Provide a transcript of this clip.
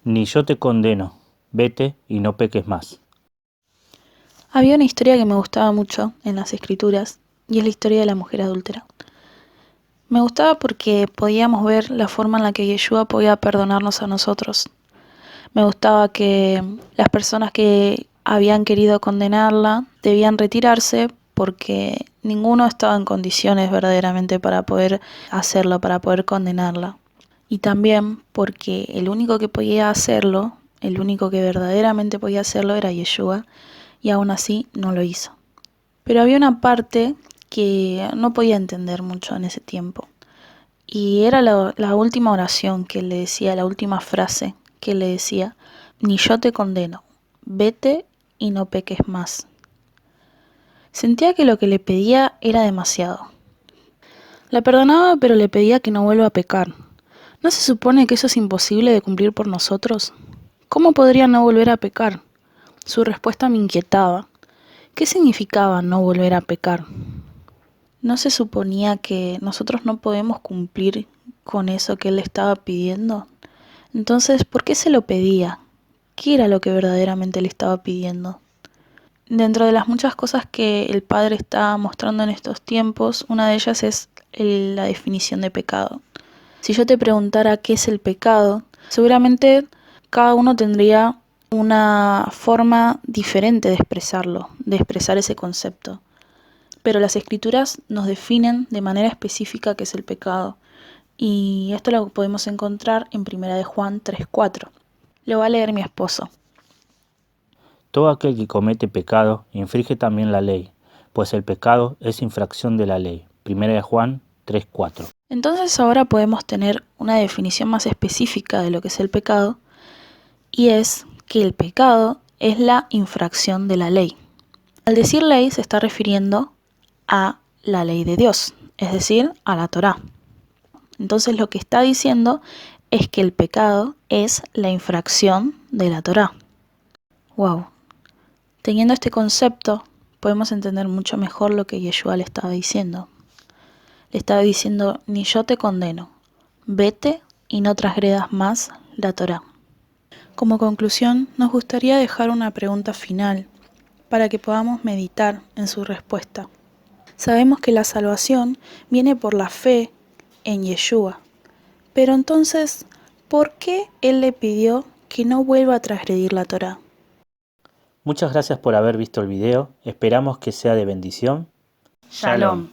Ni yo te condeno, vete y no peques más. Había una historia que me gustaba mucho en las escrituras, y es la historia de la mujer adúltera. Me gustaba porque podíamos ver la forma en la que Yeshua podía perdonarnos a nosotros. Me gustaba que las personas que habían querido condenarla debían retirarse porque ninguno estaba en condiciones verdaderamente para poder hacerlo, para poder condenarla. Y también porque el único que podía hacerlo, el único que verdaderamente podía hacerlo era Yeshua, y aún así no lo hizo. Pero había una parte que no podía entender mucho en ese tiempo. Y era la última oración que él le decía, la última frase que él le decía: ni yo te condeno, vete y no peques más. Sentía que lo que le pedía era demasiado. La perdonaba, pero le pedía que no vuelva a pecar. ¿No se supone que eso es imposible de cumplir por nosotros? ¿Cómo podría no volver a pecar? Su respuesta me inquietaba. ¿Qué significaba no volver a pecar? ¿No se suponía que nosotros no podemos cumplir con eso que él le estaba pidiendo? Entonces, ¿por qué se lo pedía? ¿Qué era lo que verdaderamente le estaba pidiendo? Dentro de las muchas cosas que el Padre está mostrando en estos tiempos, una de ellas es la definición de pecado. Si yo te preguntara qué es el pecado, seguramente cada uno tendría una forma diferente de expresarlo, de expresar ese concepto. Pero las Escrituras nos definen de manera específica qué es el pecado. Y esto lo podemos encontrar en 1 de Juan 3:4. Lo va a leer mi esposo. Todo aquel que comete pecado infringe también la ley, pues el pecado es infracción de la ley. 1 de Juan 3:4. Entonces ahora podemos tener una definición más específica de lo que es el pecado, y es que el pecado es la infracción de la ley. Al decir ley se está refiriendo a la ley de Dios, es decir, a la Torá. Entonces lo que está diciendo es que el pecado es la infracción de la Torá. Wow. Teniendo este concepto, podemos entender mucho mejor lo que Yeshua le estaba diciendo. Le estaba diciendo: ni yo te condeno, vete y no transgredas más la Torá. Como conclusión, nos gustaría dejar una pregunta final para que podamos meditar en su respuesta. Sabemos que la salvación viene por la fe en Yeshua, pero entonces, ¿por qué él le pidió que no vuelva a transgredir la Torá? Muchas gracias por haber visto el video, esperamos que sea de bendición. Shalom.